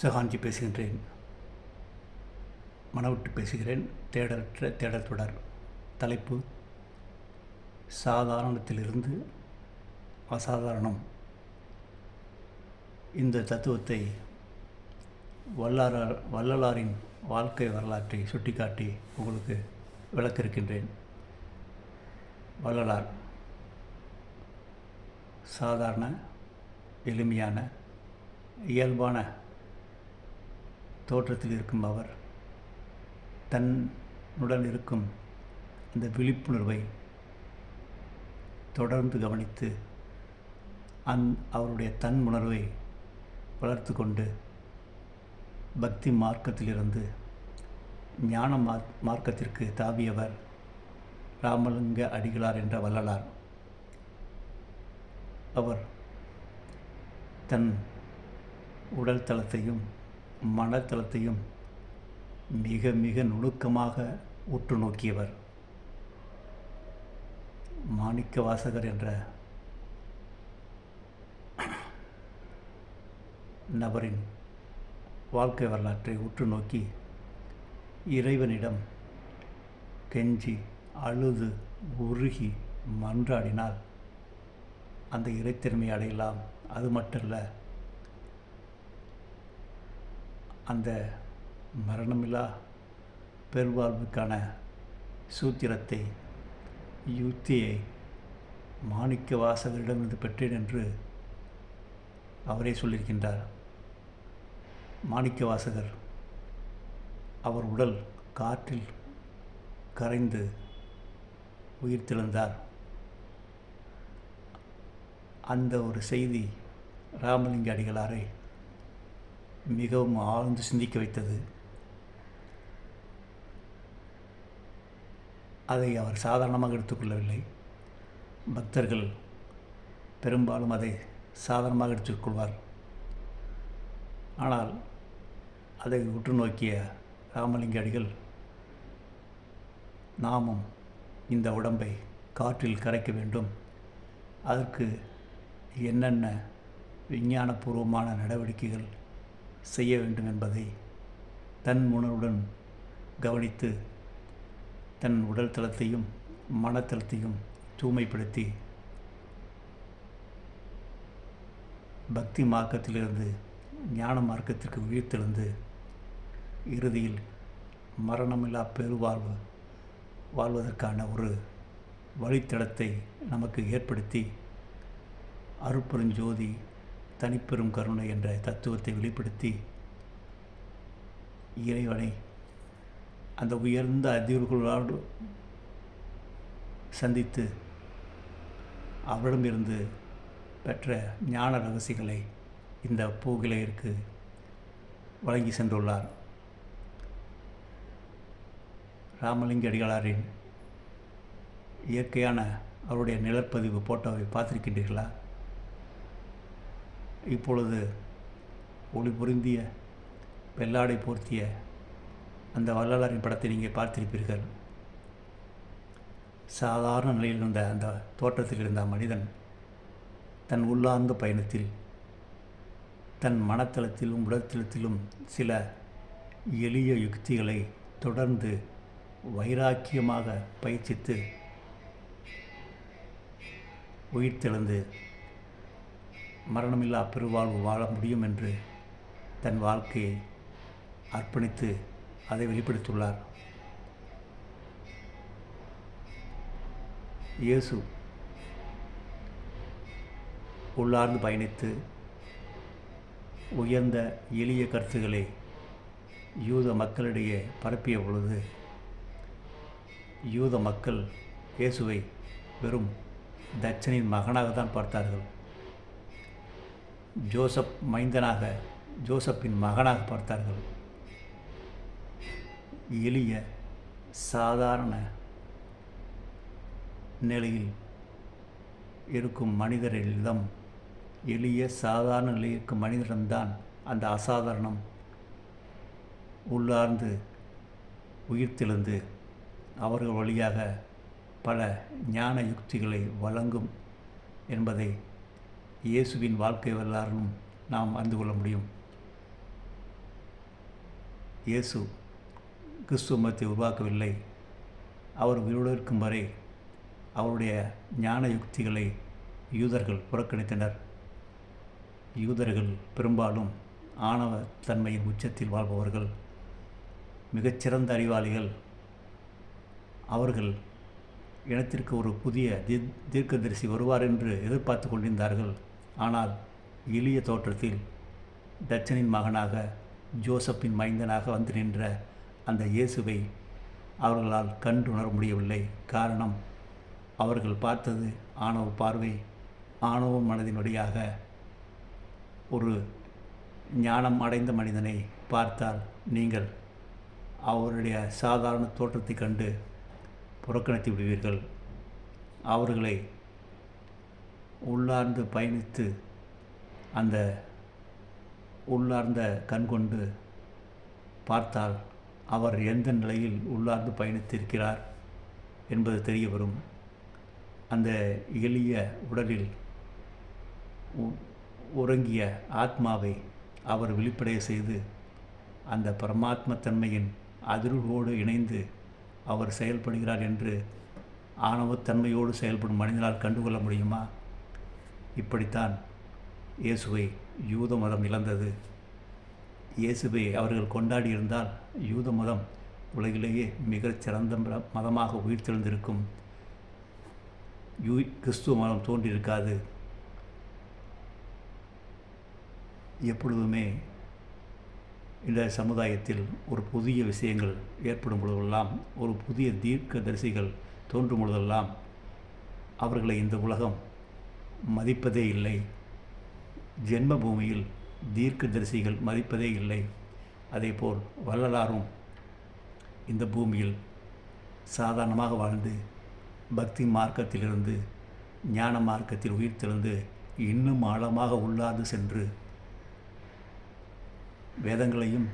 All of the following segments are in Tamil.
சஹான்ஜி பேசுகின்றேன். மனவிட்டு பேசுகிறேன். தேடலற்ற தேடல் தொடர். தலைப்பு: சாதாரணத்திலிருந்து அசாதாரணம். இந்த தத்துவத்தை வள்ளலாரின் வாழ்க்கை வரலாற்றை சுட்டிக்காட்டி உங்களுக்கு விளக்க இருக்கின்றேன். வள்ளலார் சாதாரண, எளிமையான, இயல்பான தோற்றத்தில் இருக்கும் அவர் தன்னுடன் இருக்கும் அந்த விழிப்புணர்வை தொடர்ந்து கவனித்து அவருடைய தன் உணர்வை வளர்த்து கொண்டு பக்தி மார்க்கத்திலிருந்து ஞான மார்க்கத்திற்கு தாவியவர் ராமலிங்க அடிகளார் என்ற வள்ளலார். அவர் தன் உடல் தளத்தையும் மனத்தளத்தையும் மிக மிக நுணுக்கமாக உற்று நோக்கியவர். மாணிக்கவாசகர் என்ற நபரின் வாழ்க்கை வரலாற்றை உற்று நோக்கி இறைவனிடம் கெஞ்சி அழுது உருகி மன்றாடினால் அந்த இறைத்தன்மை அடையலாம். அது மட்டுமல்ல, அந்த மரணமில்லா பெருவாழ்வுக்கான சூத்திரத்தை, யுக்தியை மாணிக்க வாசகரிடமிருந்து பெற்றேன் என்று அவரே சொல்லியிருக்கின்றார். மாணிக்க வாசகர் அவர் உடல் காற்றில் கரைந்து உயிர் தெழுந்தார். அந்த ஒரு செய்தி ராமலிங்க அடிகளாரை மிகவும் ஆழ்ந்து சிந்திக்க வைத்தது. அதை அவர் சாதாரணமாக எடுத்துக்கொள்ளவில்லை. பக்தர்கள் பெரும்பாலும் அதை சாதாரணமாக எடுத்துக்கொள்வார். ஆனால் அதை உற்று நோக்கிய ராமலிங்க அடிகள், நாமும் இந்த உடம்பை காற்றில் கரைக்க வேண்டும், அதற்கு என்னென்ன விஞ்ஞானபூர்வமான நடவடிக்கைகள் செய்ய வேண்டும் என்பதை தன் உணர்வுடன் கவனித்து தன் உடல் தளத்தையும் மனத்தளத்தையும் தூய்மைப்படுத்தி பக்தி மார்க்கத்திலிருந்து ஞான மார்க்கத்திற்கு உயிர்த்தெழுந்து இறுதியில் மரணமில்லா வாழ்வதற்கான ஒரு வழித்தடத்தை நமக்கு ஏற்படுத்தி அருட்பெருஞ்சோதி தனிப்பெரும் கருணை என்ற தத்துவத்தை வெளிப்படுத்தி இறைவனை அந்த உயர்ந்த அதிர்வுகளோடு சந்தித்து அவரிடமிருந்து பெற்ற ஞான ரகசியங்களை இந்த பூகிலையிற்கு வழங்கி சென்றுள்ளார். ராமலிங்க அடிகளாரின் இயற்கையான அவருடைய நிழற்பதிவு போட்டோவை பார்த்திருக்கின்றீர்களா? இப்பொழுது ஒளி பொருந்திய வெள்ளாடை போர்த்திய அந்த வள்ளலாரின் படத்தை நீங்கள் பார்த்திருப்பீர்கள். சாதாரண நிலையில் இருந்த அந்த தோற்றத்தில் இருந்த மனிதன் தன் உள்ளார்ந்த பயணத்தில் தன் மனத்தளத்திலும் உடல்தளத்திலும் சில எளிய யுக்திகளை தொடர்ந்து வைராக்கியமாக பயிற்சித்து உயிர்த்தெழுந்து மரணமில்லா பெருவாழ்வு வாழ முடியும் என்று தன் வாழ்க்கையை அர்ப்பணித்து அதை வெளிப்படுத்தியுள்ளார். இயேசு உள்ளார்ந்து பயணித்து உயர்ந்த எளிய கருத்துக்களை யூத மக்களிடையே பரப்பிய பொழுது யூத மக்கள் இயேசுவை வெறும் தச்சனின் மகனாக தான் பார்த்தார்கள். ஜோசப்பின் மகனாக பார்த்தார்கள். எளிய சாதாரண நிலையில் இருக்கும் மனிதரிடம், எளிய சாதாரண நிலையில் இருக்கும் மனிதரிடம்தான் அந்த அசாதாரணம் உள்ளார்ந்து உயிர்த்தெழுந்து அவர்கள் வழியாக பல ஞான யுக்திகளை வழங்கும் என்பதை இயேசுவின் வாழ்க்கை வரலாறும் நாம் அறிந்து கொள்ள முடியும். இயேசு கிறிஸ்துவ மதத்தை உருவாக்கவில்லை. அவர் உயிரோடு இருக்கும் வரை அவருடைய ஞான யுக்திகளை யூதர்கள் புறக்கணித்தனர். யூதர்கள் பெரும்பாலும் ஆணவ தன்மையின் உச்சத்தில் வாழ்பவர்கள், மிகச்சிறந்த அறிவாளிகள். அவர்கள் இனத்திற்கு ஒரு புதிய தீர்க்கதரிசி வருவார் என்று எதிர்பார்த்து கொண்டிருந்தார்கள். ஆனால் எளிய தோற்றத்தில் டச்சனின் மகனாக, ஜோசப்பின் மைந்தனாக வந்து நின்ற அந்த இயேசுவை அவர்களால் கண்டுணர முடியவில்லை. காரணம், அவர்கள் பார்த்தது ஆணவ பார்வை. ஆணவ மனதின் வழியாக ஒரு ஞானம் அடைந்த மனிதனை பார்த்தால் நீங்கள் அவருடைய சாதாரண தோற்றத்தை கண்டு புறக்கணித்து விடுவீர்கள். அவர்களை உள்ளார்ந்து பயணித்து அந்த உள்ளார்ந்த கண்கொண்டு பார்த்தால் அவர் எந்த நிலையில் உள்ளார்ந்து பயணித்திருக்கிறார் என்பது தெரிய வரும். அந்த எளிய உடலில் உறங்கிய ஆத்மாவை அவர் வெளிப்படைய செய்து அந்த பரமாத்ம தன்மையின் அதிர்வோடு இணைந்து அவர் செயல்படுகிறார் என்று ஆணவத்தன்மையோடு செயல்படும் மனிதனால் கண்டுகொள்ள முடியுமா? இப்படித்தான் இயேசுவை யூத மதம் இழந்தது. இயேசுவை அவர்கள் கொண்டாடியிருந்தால் யூத மதம் உலகிலேயே மிகச் சிறந்த மதமாக உயிர்த்தெழுந்திருக்கும். கிறிஸ்துவ மதம் தோன்றியிருக்காது. எப்பொழுதுமே இந்த சமுதாயத்தில் ஒரு புதிய விஷயங்கள் ஏற்படும் பொழுதெல்லாம், ஒரு புதிய தீர்க்கதரிசிகள் தோன்றும் பொழுதெல்லாம் அவர்களை இந்த உலகம் மதிப்பதே இல்லை. ஜென்ம பூமியில் தீர்க்கதரிசிகள் மதிப்பதே இல்லை. அதேபோல் வள்ளலாரும் இந்த பூமியில் சாதாரணமாக வாழ்ந்து பக்தி மார்க்கத்திலிருந்து ஞான மார்க்கத்தில் உயிர்த்தெழுந்து இன்னும் ஆழமாக உள்ளாது சென்று வேதங்களையும்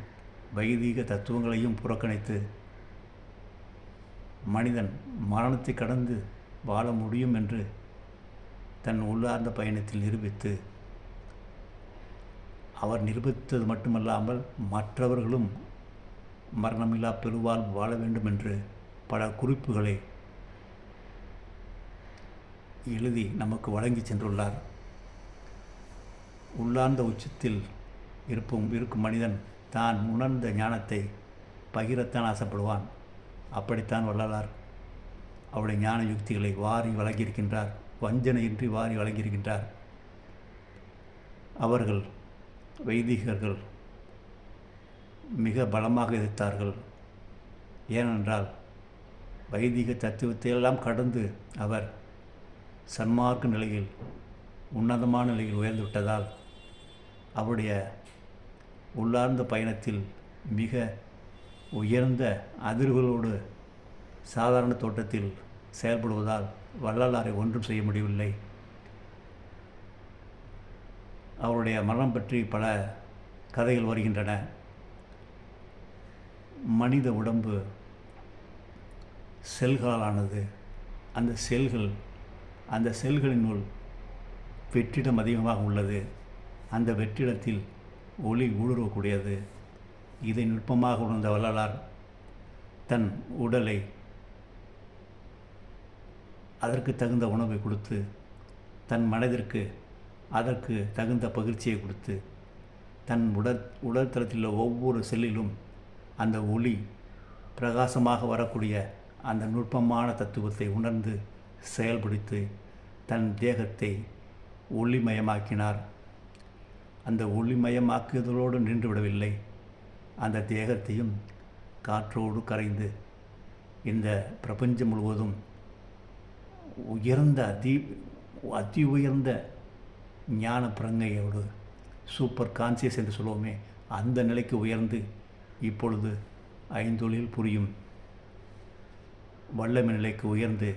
வைதீக தத்துவங்களையும் புறக்கணித்து மனிதன் மரணத்தை கடந்து வாழ முடியும் என்று தன் உள்ளார்ந்த பயணத்தில் நிரூபித்து, அவர் நிரூபித்தது மட்டுமல்லாமல் மற்றவர்களும் மரணமில்லா பெருவாழ் வாழ வேண்டும் என்று பல குறிப்புகளை எழுதி நமக்கு வழங்கி சென்றுள்ளார். உள்ளார்ந்த உச்சத்தில் இருக்கும் மனிதன் தான் உணர்ந்த ஞானத்தை பகிரத்தான் ஆசைப்படுவான். அப்படித்தான் வள்ளலார் அவருடைய ஞான யுக்திகளை வாரி வழங்கியிருக்கின்றார். வஞ்சனையின்றி வாரி வழங்கியிருக்கின்றார். அவர்கள் வைதிகர்கள் மிக பலமாக எதிர்த்தார்கள். ஏனென்றால் வைதிக தத்துவத்தையெல்லாம் கடந்து அவர் சன்மார்க்க நிலையில் உன்னதமான நிலையில் உயர்ந்துவிட்டதால் அவருடைய உள்ளார்ந்த பயணத்தில் மிக உயர்ந்த அதிர்வுகளோடு சாதாரண தோட்டத்தில் செயல்படுவதால் வள்ளலாரை ஒன்றும் செய்ய முடியவில்லை. அவருடைய மரணம் பற்றி பல கதைகள் வருகின்றன. மனித உடம்பு செல்களாலானது. அந்த செல்களினுள் வெற்றிடம் அதிகமாக உள்ளது. அந்த வெற்றிடத்தில் ஒளி ஊடுருவக்கூடியது. இதை நுட்பமாக உணர்ந்த வள்ளலார் தன் உடலை அதற்கு தகுந்த உணவை கொடுத்து, தன் மனதிற்கு அதற்கு தகுந்த பகிர்ச்சியை கொடுத்து, தன் உடல் தளத்தில் உள்ள ஒவ்வொரு செல்லிலும் அந்த ஒளி பிரகாசமாக வரக்கூடிய அந்த நுட்பமான தத்துவத்தை உணர்ந்து செயல்படுத்தி தன் தேகத்தை ஒளிமயமாக்கினார். அந்த ஒளிமயமாக்குதலோடு நின்றுவிடவில்லை. அந்த தேகத்தையும் காற்றோடு கரைந்து இந்த பிரபஞ்சம் முழுவதும் உயர்ந்த அதி உயர்ந்த ஞான பிரங்கையோடு சூப்பர் கான்சியஸ் என்று சொல்லுவோமே, அந்த நிலைக்கு உயர்ந்து இப்பொழுது ஐந்தொழில் புரியும் வல்லமை நிலைக்கு உயர்ந்து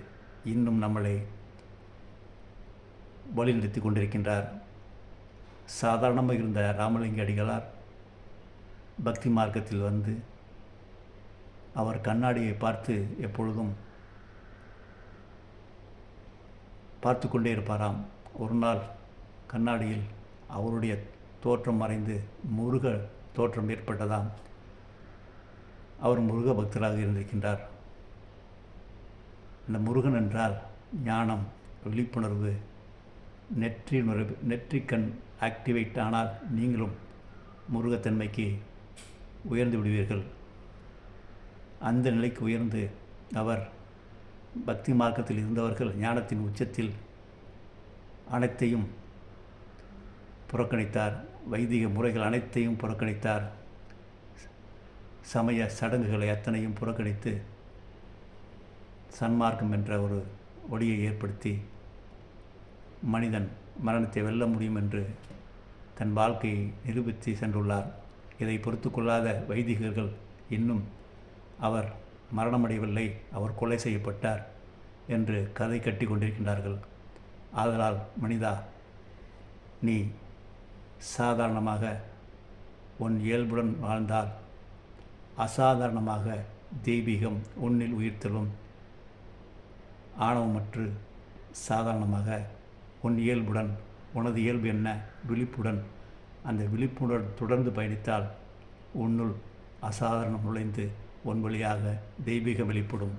இன்னும் நம்மளை வழிநடத்தி கொண்டிருக்கின்றார். சாதாரணமாக இருந்த ராமலிங்க அடிகளார் பக்தி மார்க்கத்தில் வந்து அவர் கண்ணாடியை பார்த்து எப்பொழுதும் பார்த்து கொண்டே இருப்பாராம். ஒரு நாள் கண்ணாடியில் அவருடைய தோற்றம் மறைந்து முருக தோற்றம் ஏற்பட்டதாம். அவர் முருக பக்தராக இருந்திருக்கின்றார். இந்த முருகன் என்றால் ஞானம், விழிப்புணர்வு, நெற்றிக்கண் ஆக்டிவேட் ஆனால் நீங்களும் முருகத்தன்மைக்கு உயர்ந்து விடுவீர்கள். அந்த நிலைக்கு உயர்ந்து அவர் பக்தி மார்க்கத்தில் இருந்தவர்கள் ஞானத்தின் உச்சத்தில் அனைத்தையும் புறக்கணித்தார். வைதிக முறைகள் அனைத்தையும் புறக்கணித்தார். சமய சடங்குகளை அத்தனையும் புறக்கணித்து சன்மார்க்கம் என்ற ஒரு ஒளியை ஏற்படுத்தி மனிதன் மரணத்தை வெல்ல முடியும் என்று தன் வாழ்க்கையை நிரூபித்து சென்றுள்ளார். இதை பொறுத்து கொள்ளாத வைதிகர்கள் இன்னும் அவர் மரணமடையவில்லை, அவர் கொலை செய்யப்பட்டார் என்று கதை கட்டி கொண்டிருக்கின்றார்கள். ஆதலால் மனிதா, நீ சாதாரணமாக உன் இயல்புடன் வாழ்ந்தால் அசாதாரணமாக தெய்வீகம் உன்னில் உயிர்த்தலும். ஆணவமற்று சாதாரணமாக உன் இயல்புடன், உனது இயல்பு என்ன, விழிப்புடன், அந்த விழிப்புடன் தொடர்ந்து பயணித்தால் உன்னுள் அசாதாரணம் நுழைந்து உன் வழியாக தெய்வீகம் வெளிப்படும்.